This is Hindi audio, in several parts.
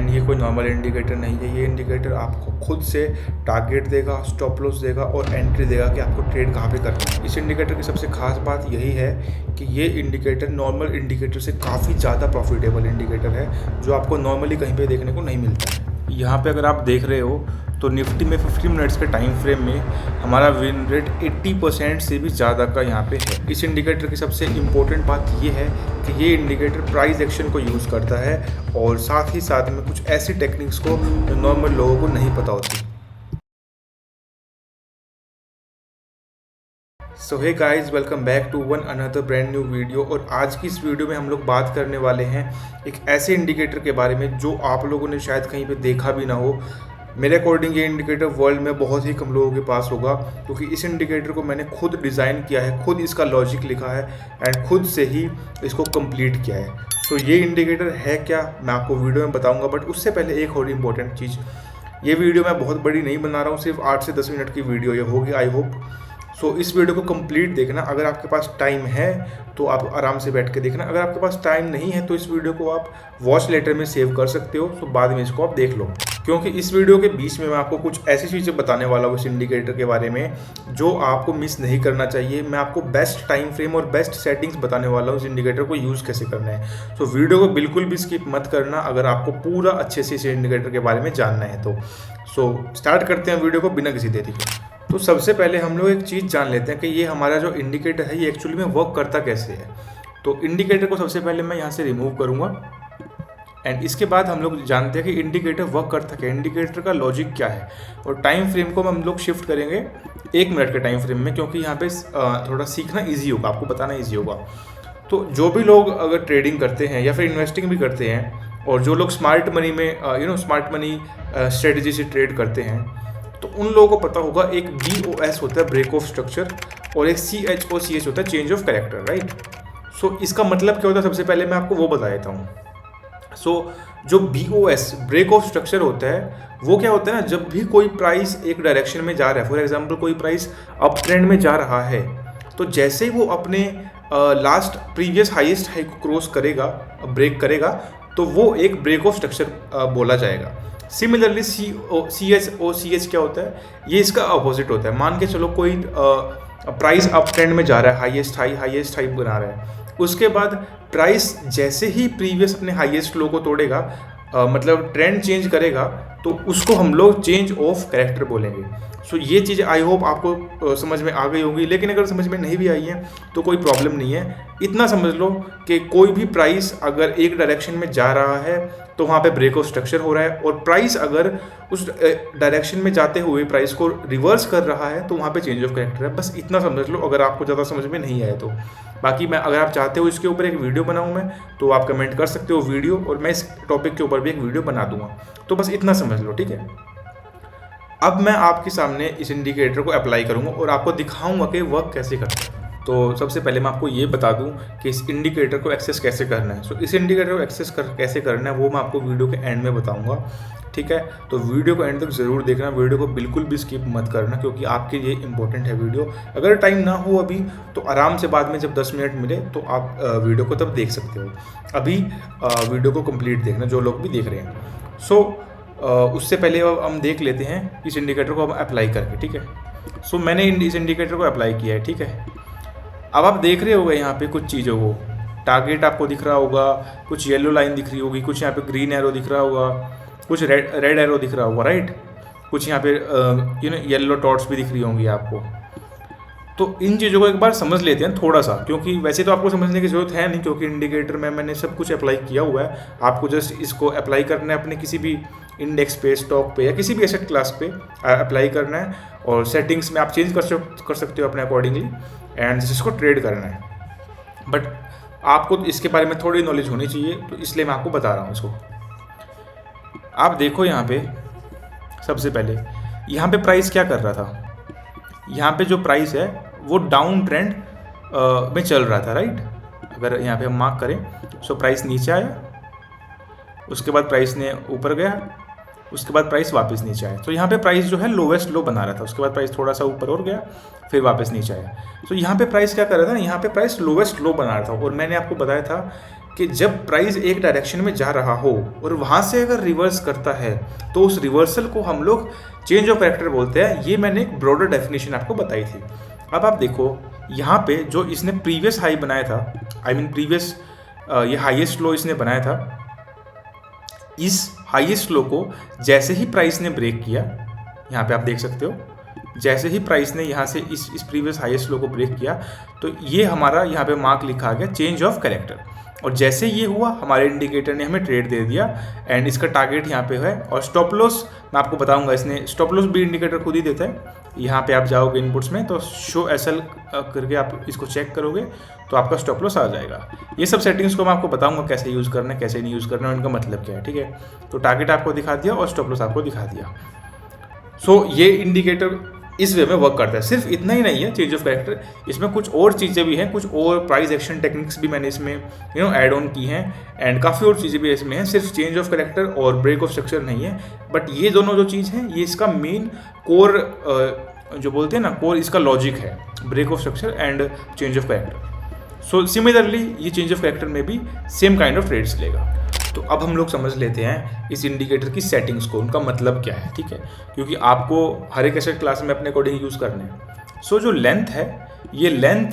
एंड ये कोई नॉर्मल इंडिकेटर नहीं है। ये इंडिकेटर आपको खुद से टारगेट देगा, स्टॉप लॉस देगा और एंट्री देगा कि आपको ट्रेड कहाँ पे करना है। इस इंडिकेटर की सबसे खास बात यही है कि ये इंडिकेटर नॉर्मल इंडिकेटर से काफ़ी ज़्यादा प्रॉफिटेबल इंडिकेटर है, जो आपको नॉर्मली कहीं पे देखने को नहीं मिलता है। यहाँ पे अगर आप देख रहे हो तो निफ्टी में 50 मिनट्स के टाइम फ्रेम में हमारा विन रेट 80% से भी ज़्यादा का यहाँ पे है। इस इंडिकेटर की सबसे इम्पोर्टेंट बात ये है कि ये इंडिकेटर प्राइस एक्शन को यूज़ करता है और साथ ही साथ में कुछ ऐसी टेक्निक्स को जो नॉर्मल लोगों को नहीं पता होती। So hey guys, welcome back to one another brand new video. और आज की इस वीडियो में हम लोग बात करने वाले हैं एक ऐसे इंडिकेटर के बारे में जो आप लोगों ने शायद कहीं पे देखा भी ना हो। मेरे अकॉर्डिंग ये इंडिकेटर वर्ल्ड में बहुत ही कम लोगों के पास होगा, क्योंकि इस इंडिकेटर को मैंने खुद डिज़ाइन किया है, खुद इसका लॉजिक लिखा है एंड खुद से ही इसको कंप्लीट किया है। तो ये इंडिकेटर है क्या, मैं आपको वीडियो में बताऊंगा। बट उससे पहले एक और इम्पोर्टेंट चीज़, ये वीडियो मैं बहुत बड़ी नहीं बना रहा हूँ, सिर्फ 8 से 10 मिनट की वीडियो ये होगी आई होप। सो इस वीडियो को कंप्लीट देखना। अगर आपके पास टाइम है तो आप आराम से बैठ के देखना, अगर आपके पास टाइम नहीं है तो इस वीडियो को आप वॉच लेटर में सेव कर सकते हो, तो बाद में इसको आप देख लो। क्योंकि इस वीडियो के बीच में मैं आपको कुछ ऐसी चीज़ें बताने वाला हूँ इस इंडिकेटर के बारे में जो आपको मिस नहीं करना चाहिए। मैं आपको बेस्ट टाइम फ्रेम और बेस्ट सेटिंग्स बताने वाला हूँ इस इंडिकेटर को यूज़ कैसे करना है। सो वीडियो को बिल्कुल भी स्किप मत करना अगर आपको पूरा अच्छे से इस इंडिकेटर के बारे में जानना है तो। सो स्टार्ट करते हैं वीडियो को बिना किसी देरी के। तो सबसे पहले हम लोग एक चीज़ जान लेते हैं कि ये हमारा जो इंडिकेटर है ये एक्चुअली में वर्क करता कैसे है। तो इंडिकेटर को सबसे पहले मैं यहाँ से रिमूव करूँगा एंड इसके बाद हम लोग जानते हैं कि इंडिकेटर वर्क करता क्या है, इंडिकेटर का लॉजिक क्या है। और टाइम फ्रेम को हम लोग शिफ्ट करेंगे 1 मिनट के टाइम फ्रेम में, क्योंकि यहाँ पे थोड़ा सीखना ईजी होगा, आपको बताना ईजी होगा। तो जो भी लोग अगर ट्रेडिंग करते हैं या फिर इन्वेस्टिंग भी करते हैं और जो लोग स्मार्ट मनी में स्मार्ट मनी स्ट्रेटजी से ट्रेड करते हैं, तो उन लोगों को पता होगा एक BOS होता है ब्रेक ऑफ स्ट्रक्चर और एक CHOCH होता है चेंज ऑफ कैरेक्टर, राइट। सो इसका मतलब क्या होता है, सबसे पहले मैं आपको वो बता देता हूँ। सो जो BOS ब्रेक ऑफ स्ट्रक्चर होता है वो क्या होता है ना, जब भी कोई प्राइस एक डायरेक्शन में जा रहा है, फॉर एग्जांपल कोई प्राइस अप ट्रेंड में जा रहा है, तो जैसे ही वो अपने लास्ट प्रीवियस हाईएस्ट हाई को क्रॉस करेगा, ब्रेक करेगा, तो वो एक ब्रेक ऑफ स्ट्रक्चर बोला जाएगा। सिमिलरली CHOCH क्या होता है, ये इसका अपोजिट होता है। मान के चलो कोई प्राइस अप ट्रेंड में जा रहा है, हाईएस्ट हाई बना रहा है, उसके बाद प्राइस जैसे ही प्रीवियस अपने हाईएस्ट लो को तोड़ेगा, मतलब ट्रेंड चेंज करेगा, तो उसको हम लोग चेंज ऑफ कैरेक्टर बोलेंगे। सो ये चीज़ आई होप आपको समझ में आ गई होगी, लेकिन अगर समझ में नहीं भी आई है तो कोई प्रॉब्लम नहीं है। इतना समझ लो कि कोई भी प्राइस अगर एक डायरेक्शन में जा रहा है तो वहाँ पे ब्रेक ऑफ स्ट्रक्चर हो रहा है, और प्राइस अगर उस डायरेक्शन में जाते हुए प्राइस को रिवर्स कर रहा है तो वहाँ पे चेंज ऑफ कैरेक्टर है। बस इतना समझ लो अगर आपको ज़्यादा समझ में नहीं आए तो। बाकी मैं अगर आप चाहते हो इसके ऊपर एक वीडियो बनाऊँ मैं, तो आप कमेंट कर सकते हो वीडियो, और मैं इस टॉपिक के ऊपर भी एक वीडियो बना दूंगा। तो बस इतना समझ लो, ठीक है। अब मैं आपके सामने इस इंडिकेटर को अप्लाई करूंगा और आपको दिखाऊंगा कि वर्क कैसे करता है। तो सबसे पहले मैं आपको ये बता दूं कि इस इंडिकेटर को एक्सेस कैसे करना है। सो इस इंडिकेटर को एक्सेस कैसे करना है वो मैं आपको वीडियो के एंड में बताऊंगा, ठीक है। तो वीडियो को एंड तक ज़रूर देखना, वीडियो को बिल्कुल भी स्किप मत करना, क्योंकि आपके लिए इंपॉर्टेंट है वीडियो। अगर टाइम ना हो अभी तो आराम से बाद में जब 10 मिनट मिले तो आप वीडियो को तब देख सकते हो। अभी वीडियो को कंप्लीट देखना जो लोग भी देख रहे हैं। सो उससे पहले हम देख लेते हैं इस इंडिकेटर को हम अप्लाई करके, ठीक है। सो मैंने इस इंडिकेटर को अप्लाई किया है, ठीक है। अब आप देख रहे होगे यहाँ पे कुछ चीज़ों को, टारगेट आपको दिख रहा होगा, कुछ येलो लाइन दिख रही होगी, कुछ यहाँ पे ग्रीन एरो दिख रहा होगा, कुछ रेड एरो दिख रहा होगा, राइट। कुछ यहाँ पे येलो डॉट्स भी दिख रही होंगी आपको। तो इन चीज़ों को एक बार समझ लेते हैं थोड़ा सा, क्योंकि वैसे तो आपको समझने की ज़रूरत है नहीं, क्योंकि इंडिकेटर में मैंने सब कुछ अप्लाई किया हुआ है। आपको जस्ट इसको अप्लाई करना है अपने किसी भी इंडेक्स पे, स्टॉक पे या किसी भी एसेट क्लास पे अप्लाई करना है, और सेटिंग्स में आप चेंज कर सकते हो अपने अकॉर्डिंगली, एंड इसको ट्रेड करना है। बट आपको इसके बारे में थोड़ी नॉलेज होनी चाहिए, तो इसलिए मैं आपको बता रहा हूँ इसको। आप देखो यहाँ पे सबसे पहले यहाँ पे प्राइस क्या कर रहा था, यहाँ पे जो प्राइस है वो डाउन ट्रेंड में चल रहा था, राइट। अगर यहाँ पे हम मार्क करें, सो प्राइस नीचे आया, उसके बाद प्राइस ने ऊपर गया, उसके बाद प्राइस वापस नीचे आया। तो यहाँ पे प्राइस जो है लोवेस्ट लो बना रहा था, उसके बाद प्राइस थोड़ा सा ऊपर और गया, फिर वापस नीचे आया। तो यहाँ पे प्राइस क्या कर रहा था, यहाँ पे प्राइस लोवेस्ट लो बना रहा था। और मैंने आपको बताया था कि जब प्राइस एक डायरेक्शन में जा रहा हो और वहाँ से अगर रिवर्स करता है तो उस रिवर्सल को हम लोग चेंज ऑफ कैरेक्टर बोलते हैं। ये मैंने एक ब्रॉडर डेफिनेशन आपको बताई थी। अब आप देखो यहाँ पे जो इसने प्रीवियस हाई बनाया था, आई मीन प्रीवियस ये हाईएस्ट लो इसने बनाया था, इस हाईएस्ट लो को जैसे ही प्राइस ने ब्रेक किया, यहाँ पे आप देख सकते हो, जैसे ही प्राइस ने यहाँ से इस प्रीवियस हाईएस्ट लो को ब्रेक किया तो ये हमारा यहाँ पे मार्क लिखा आ गया चेंज ऑफ कैरेक्टर। और जैसे ये हुआ हमारे इंडिकेटर ने हमें ट्रेड दे दिया एंड इसका टारगेट यहाँ पे है। और स्टॉप लॉस मैं आपको बताऊंगा, इसने स्टॉप लॉस भी इंडिकेटर खुद ही देता है। यहाँ पे आप जाओगे इनपुट्स में तो शो एसएल करके आप इसको चेक करोगे तो आपका स्टॉप लॉस आ जाएगा। ये सब सेटिंग्स को मैं आपको बताऊंगा कैसे यूज़ करना है, कैसे नहीं यूज़ करना है, उनका मतलब क्या है, ठीक है। तो टारगेट आपको दिखा दिया और स्टॉप लॉस आपको दिखा दिया। सो ये इंडिकेटर इस वे में वर्क करता है। सिर्फ इतना ही नहीं है चेंज ऑफ कैरेक्टर, इसमें कुछ और चीज़ें भी हैं, कुछ और प्राइस एक्शन टेक्निक्स भी मैंने इसमें ऐड ऑन की हैं एंड काफ़ी और चीज़ें भी इसमें हैं। सिर्फ चेंज ऑफ कैरेक्टर और ब्रेक ऑफ स्ट्रक्चर नहीं है, बट ये दोनों जो चीज़ हैं ये इसका मेन कोर जो बोलते हैं ना, कोर इसका लॉजिक है, break of structure and change of character. So similarly ये चेंज ऑफ कैरेक्टर में भी सेम काइंड ऑफ ट्रेड्स लेगा। तो अब हम लोग समझ लेते हैं इस इंडिकेटर की सेटिंग्स को, उनका मतलब क्या है, ठीक है, क्योंकि आपको हर एक एसेट क्लास में अपने अकॉर्डिंग यूज़ करने हैं। सो जो लेंथ है, ये लेंथ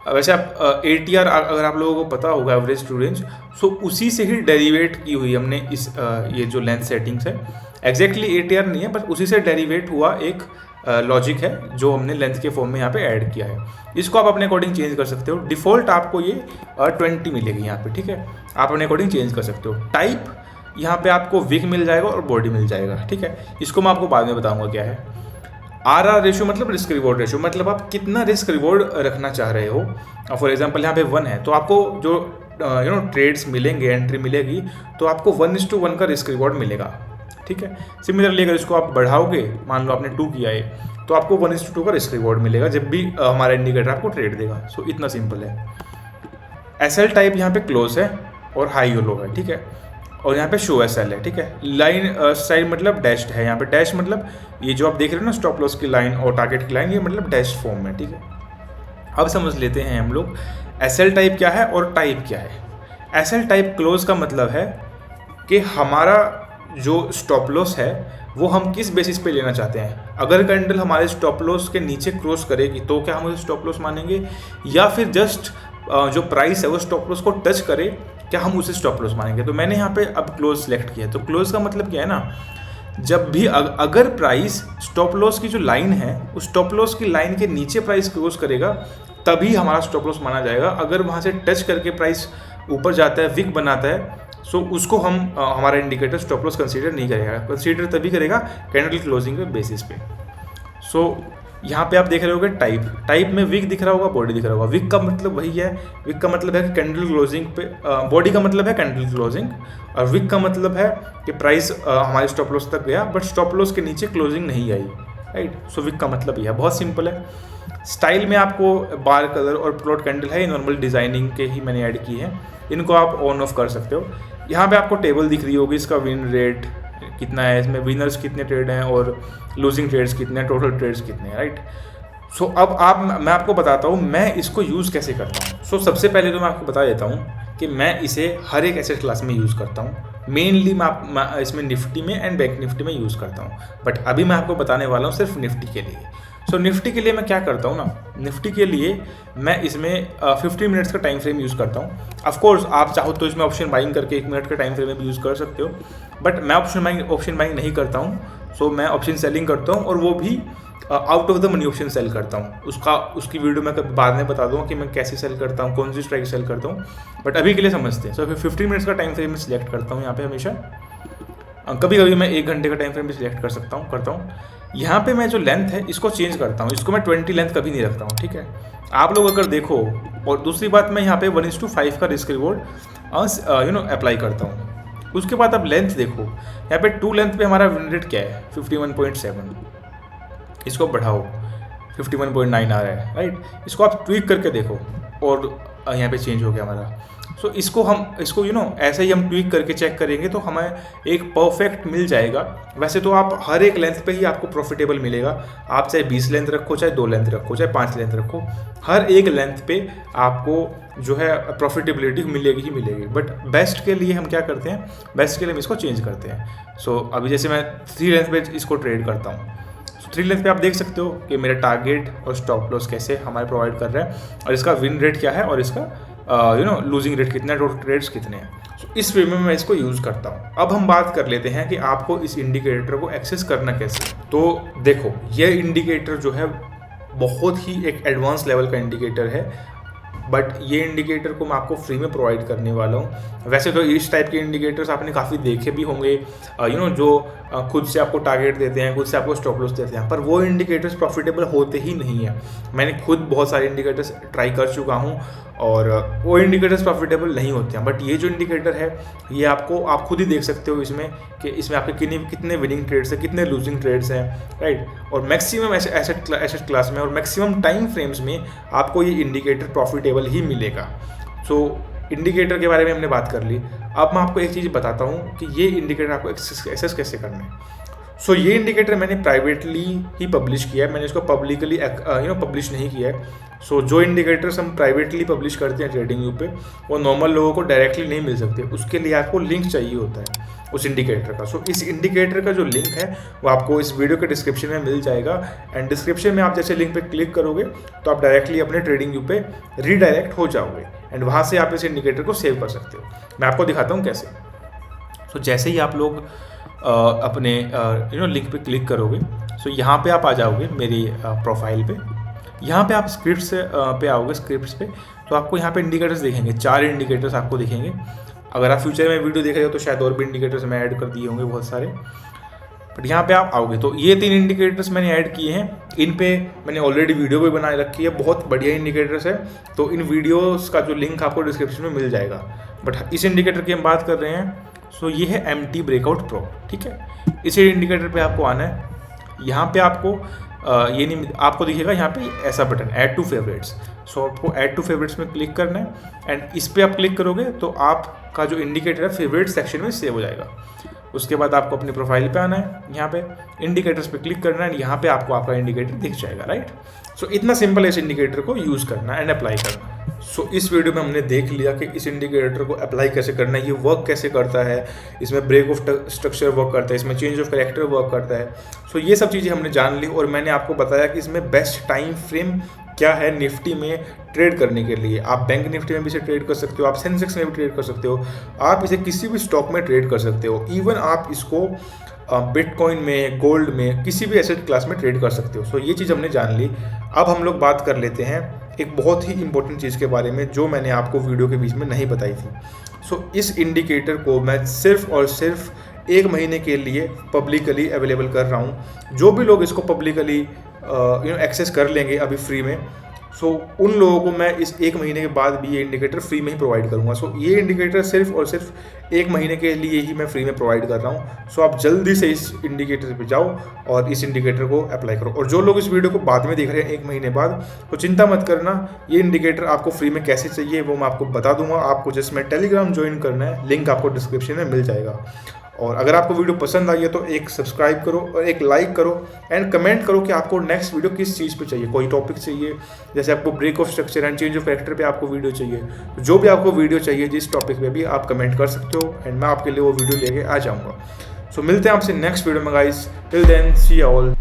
वैसे आप ATR अगर आप लोगों को पता होगा, एवरेज टू रेंज, सो उसी से ही डेरिवेट की हुई हमने इस ये जो लेंथ सेटिंग्स है, एग्जैक्टली ATR नहीं है बट उसी से डेरिवेट हुआ एक लॉजिक है जो हमने लेंथ के फॉर्म में यहाँ पे ऐड किया है। इसको आप अपने अकॉर्डिंग चेंज कर सकते हो। डिफ़ॉल्ट आपको ये 20 मिलेगी यहाँ पे, ठीक है, आप अपने अकॉर्डिंग चेंज कर सकते हो। टाइप यहाँ पे आपको विक मिल जाएगा और बॉडी मिल जाएगा, ठीक है। इसको मैं आपको बाद में बताऊँगा क्या है। RR रेशो मतलब रिस्क रिवॉर्ड रेशो, मतलब आप कितना रिस्क रिवॉर्ड रखना चाह रहे हो। फॉर एग्जाम्पल यहाँ पे 1 है तो आपको जो ट्रेड्स मिलेंगे, एंट्री मिलेगी, तो आपको 1:1 का रिस्क रिवॉर्ड मिलेगा, ठीक है। सिमिलरली अगर इसको आप बढ़ाओगे, मान लो आपने 2 किया है तो आपको 1:2 का रिस्क रिवॉर्ड मिलेगा जब भी हमारा इंडिकेटर आपको ट्रेड देगा। सो इतना सिंपल है। SL टाइप यहाँ पे क्लोज है और हाई लो है, ठीक है, और यहाँ पे शो SL है, ठीक है। लाइन स्टाइल मतलब डैश्ड है, यहाँ पे डैश मतलब ये जो आप देख रहे हो ना स्टॉप लॉस की लाइन और टारगेट की लाइन, ये मतलब डैश फॉर्म में, ठीक है। अब समझ लेते हैं हम लोग SL टाइप क्या है और टाइप क्या है। SL टाइप क्लोज का मतलब है कि हमारा जो स्टॉप लॉस है वो हम किस बेसिस पे लेना चाहते हैं। अगर कैंडल हमारे स्टॉप लॉस के नीचे क्रॉस करेगी तो क्या हम उसे स्टॉप लॉस मानेंगे, या फिर जस्ट जो प्राइस है वो स्टॉप लॉस को टच करे क्या हम उसे स्टॉप लॉस मानेंगे। तो मैंने यहाँ पे अब क्लोज सेलेक्ट किया। तो क्लोज का मतलब क्या है ना, जब भी अगर प्राइस स्टॉप लॉस की जो लाइन है उस स्टॉप लॉस की लाइन के नीचे प्राइस क्रॉस करेगा तभी हमारा स्टॉप लॉस माना जाएगा। अगर वहाँ से टच करके प्राइस ऊपर जाता है, विक बनाता है, सो उसको हम हमारा इंडिकेटर स्टॉप लॉस कंसीडर नहीं करेगा। कंसीडर तभी करेगा कैंडल क्लोजिंग के बेसिस पे। सो यहाँ पे आप देख रहे होगे टाइप में विक दिख रहा होगा, बॉडी दिख रहा होगा। विक का मतलब वही है, विक का मतलब है कि कैंडल क्लोजिंग पे, बॉडी का मतलब है कैंडल क्लोजिंग, और विक का मतलब है कि प्राइस हमारे स्टॉप लॉस तक गया बट स्टॉप लॉस के नीचे क्लोजिंग नहीं आई, राइट। सो विक का मतलब यह है, बहुत सिंपल है। स्टाइल में आपको बार कलर और प्लॉट कैंडल है, नॉर्मल डिजाइनिंग के ही मैंने ऐड की है, इनको आप ऑन ऑफ कर सकते हो। यहाँ पे आपको टेबल दिख रही होगी, इसका विन रेट कितना है, इसमें विनर्स कितने ट्रेड हैं और लूजिंग ट्रेड्स कितने हैं, टोटल ट्रेड्स कितने हैं, राइट। सो अब मैं आपको बताता हूँ मैं इसको यूज़ कैसे करता हूँ। सो सबसे पहले तो मैं आपको बता देता हूँ कि मैं इसे हर एक एसेट क्लास में यूज़ करता हूँ। मेनली मैं इसमें निफ्टी में एंड बैंक निफ्टी में यूज़ करता हूँ, बट अभी मैं आपको बताने वाला हूँ सिर्फ निफ्टी के लिए। सो निफ्टी के लिए मैं क्या करता हूँ ना, निफ्टी के लिए मैं इसमें 15 मिनट्स का टाइम फ्रेम यूज़ करता हूँ। ऑफकोर्स आप चाहो तो इसमें ऑप्शन बाइंग करके 1 मिनट का टाइम फ्रेम में भी यूज़ कर सकते हो, बट मैं ऑप्शन बाइंग नहीं करता हूँ। सो मैं ऑप्शन सेलिंग करता हूँ और वो भी out of the money option sell करता हूँ। उसकी वीडियो मैं कभी बाद में बता दूँगा कि मैं कैसे सेल करता हूँ, कौन सी स्ट्राइक सेल करता हूँ, बट अभी के लिए समझते हैं। सो 15 मिनट्स का टाइम फ्रेम में सिलेक्ट करता हूँ यहाँ पे हमेशा। कभी कभी मैं 1 घंटे का टाइम फ्रेम भी सिलेक्ट करता हूँ। यहाँ पे मैं जो लेंथ है इसको चेंज करता हूँ, इसको मैं 20 लेंथ कभी नहीं रखता हूँ, ठीक है। आप लोग अगर देखो, और दूसरी बात मैं यहाँ पे 1:5 का रिस्क रिवॉर्ड अप्लाई करता हूँ। उसके बाद आप लेंथ देखो, यहाँ पे 2 लेंथ पे हमारा विन रेट क्या है 51.7, इसको बढ़ाओ 51.9 आ रहा है, राइट। इसको आप ट्वीक करके देखो और यहाँ पे चेंज हो गया हमारा। सो इसको ऐसे ही हम ट्वीक करके चेक करेंगे तो हमें एक परफेक्ट मिल जाएगा। वैसे तो आप हर एक लेंथ पे ही आपको प्रॉफिटेबल मिलेगा, आप चाहे 20 लेंथ रखो, चाहे 2 लेंथ रखो, चाहे 5 लेंथ रखो, हर एक लेंथ पे आपको जो है प्रॉफिटेबिलिटी मिलेगी ही मिलेगी। बट बेस्ट के लिए हम क्या करते हैं, बेस्ट के लिए हम इसको चेंज करते हैं। सो अभी जैसे मैं 3 लेंथ पे इसको ट्रेड करता हूँ, 3 लेंथ पे आप देख सकते हो कि मेरा टारगेट और स्टॉप लॉस कैसे हमारे प्रोवाइड कर रहा है, और इसका विन रेट क्या है, और इसका लूजिंग रेट कितना है, टोटल ट्रेड्स कितने हैं। So, इस वे में मैं इसको यूज़ करता हूँ। अब हम बात कर लेते हैं कि आपको इस इंडिकेटर को एक्सेस करना कैसे। तो देखो, ये इंडिकेटर जो है बहुत ही एक एडवांस लेवल का इंडिकेटर है, बट ये इंडिकेटर को मैं आपको फ्री में प्रोवाइड करने वाला हूँ। वैसे तो इस टाइप के इंडिकेटर्स आपने काफ़ी देखे भी होंगे, जो खुद से आपको टारगेट देते हैं, खुद से आपको स्टॉप लॉस देते हैं, पर वो इंडिकेटर्स प्रॉफिटेबल होते ही नहीं है। मैंने खुद बहुत सारे इंडिकेटर्स ट्राई कर चुका हूँ और वो इंडिकेटर्स प्रॉफिटेबल नहीं होते हैं। बट ये जो इंडिकेटर है, ये आप खुद ही देख सकते हो इसमें कि इसमें आपके कितने विनिंग ट्रेड्स हैं, कितने लूजिंग ट्रेड्स हैं, राइट। और मैक्सिमम एसेट क्लास में और मैक्सिमम टाइम फ्रेम्स में आपको ये इंडिकेटर प्रॉफिटेबल ही मिलेगा। सो इंडिकेटर के बारे में हमने बात कर ली। अब मैं आपको एक चीज़ बताता हूँ कि ये इंडिकेटर आपको एक्सेस कैसे करना है। सो ये इंडिकेटर मैंने प्राइवेटली ही पब्लिश किया है, मैंने इसको पब्लिकली पब्लिश नहीं किया है। सो जो इंडिकेटर्स हम प्राइवेटली पब्लिश करते हैं ट्रेडिंग व्यू पे, वो नॉर्मल लोगों को डायरेक्टली नहीं मिल सकते, उसके लिए आपको लिंक चाहिए होता है उस इंडिकेटर का। सो इस इंडिकेटर का जो लिंक है वो आपको इस वीडियो के डिस्क्रिप्शन में मिल जाएगा, एंड डिस्क्रिप्शन में आप जैसे लिंक पे क्लिक करोगे तो आप डायरेक्टली अपने ट्रेडिंग व्यू पे रीडायरेक्ट हो जाओगे, एंड वहाँ से आप इस इंडिकेटर को सेव कर सकते हो। मैं आपको दिखाता हूँ कैसे। सो जैसे ही आप लोग अपने लिंक पे क्लिक करोगे, सो यहाँ पे आप आ जाओगे मेरी प्रोफाइल पे। यहाँ पे आप स्क्रिप्ट्स पे आओगे, स्क्रिप्ट्स पे तो आपको यहाँ पे इंडिकेटर्स दिखेंगे, 4 इंडिकेटर्स आपको दिखेंगे। अगर आप फ्यूचर में वीडियो देख रहे हो तो शायद और भी इंडिकेटर्स मैं ऐड कर दिए होंगे बहुत सारे, बट यहाँ पे आप आओगे तो ये 3 इंडिकेटर्स मैंने ऐड किए हैं। इन पे मैंने ऑलरेडी वीडियो भी बनाए रखी है, बहुत बढ़िया इंडिकेटर्स है, तो इन वीडियोस का जो लिंक आपको डिस्क्रिप्शन में मिल जाएगा। बट इस इंडिकेटर की हम बात कर रहे हैं, सो ये है MT ब्रेकआउट प्रो, ठीक है। इसी इंडिकेटर पे आपको आना है। यहाँ पे आपको ये नहीं, आपको दिखेगा यहाँ पे ऐसा बटन ऐड टू फेवरेट्स। सो आपको ऐड टू फेवरेट्स में क्लिक करना है, एंड इस पर आप क्लिक करोगे तो आपका जो इंडिकेटर है फेवरेट सेक्शन में सेव हो जाएगा। उसके बाद आपको अपनी प्रोफाइल पे आना है, यहाँ पे इंडिकेटर्स पे क्लिक करना है, यहाँ पे आपको आपका इंडिकेटर दिख जाएगा, राइट। सो इतना सिंपल है इस इंडिकेटर को यूज़ करना एंड अप्लाई करना। सो इस वीडियो में हमने देख लिया कि इस इंडिकेटर को अप्लाई कैसे करना है, ये वर्क कैसे करता है, इसमें ब्रेक ऑफ स्ट्रक्चर वर्क करता है, इसमें चेंज ऑफ कैरेक्टर वर्क करता है। सो ये सब चीज़ें हमने जान ली, और मैंने आपको बताया कि इसमें बेस्ट टाइम फ्रेम क्या है निफ्टी में ट्रेड करने के लिए। आप बैंक निफ्टी में भी इसे ट्रेड कर सकते हो, आप सेंसेक्स में भी ट्रेड कर सकते हो, आप इसे किसी भी स्टॉक में ट्रेड कर सकते हो, इवन आप इसको बिटकॉइन में, गोल्ड में, किसी भी एसेट क्लास में ट्रेड कर सकते हो। सो ये चीज़ हमने जान ली। अब हम लोग बात कर लेते हैं एक बहुत ही इंपॉर्टेंट चीज़ के बारे में जो मैंने आपको वीडियो के बीच में नहीं बताई थी। सो इस इंडिकेटर को मैं सिर्फ और सिर्फ 1 महीने के लिए पब्लिकली अवेलेबल कर रहा हूँ। जो भी लोग इसको पब्लिकली एक्सेस कर लेंगे अभी फ्री में, सो उन लोगों को मैं इस 1 महीने के बाद भी ये इंडिकेटर फ्री में ही प्रोवाइड करूँगा। सो ये इंडिकेटर सिर्फ और सिर्फ 1 महीने के लिए ही मैं फ्री में प्रोवाइड कर रहा हूँ। सो आप जल्दी से इस इंडिकेटर पे जाओ और इस इंडिकेटर को अप्लाई करो। और जो लोग इस वीडियो को बाद में देख रहे हैं 1 महीने बाद, तो चिंता मत करना, ये इंडिकेटर आपको फ्री में कैसे चाहिए वो मैं आपको बता दूंगा। आपको जस्ट में टेलीग्राम ज्वाइन करना है, लिंक आपको डिस्क्रिप्शन में मिल जाएगा। और अगर आपको वीडियो पसंद आई है तो एक सब्सक्राइब करो और एक लाइक करो, एंड कमेंट करो कि आपको नेक्स्ट वीडियो किस चीज़ पे चाहिए, कोई टॉपिक चाहिए, जैसे आपको break of structure and change of character पे आपको वीडियो चाहिए, तो जो भी आपको वीडियो चाहिए जिस टॉपिक पे भी आप कमेंट कर सकते हो, एंड मैं आपके लिए वो वीडियो लेके आ जाऊँगा। सो मिलते हैं आपसे नेक्स्ट वीडियो में guys, till then see you all.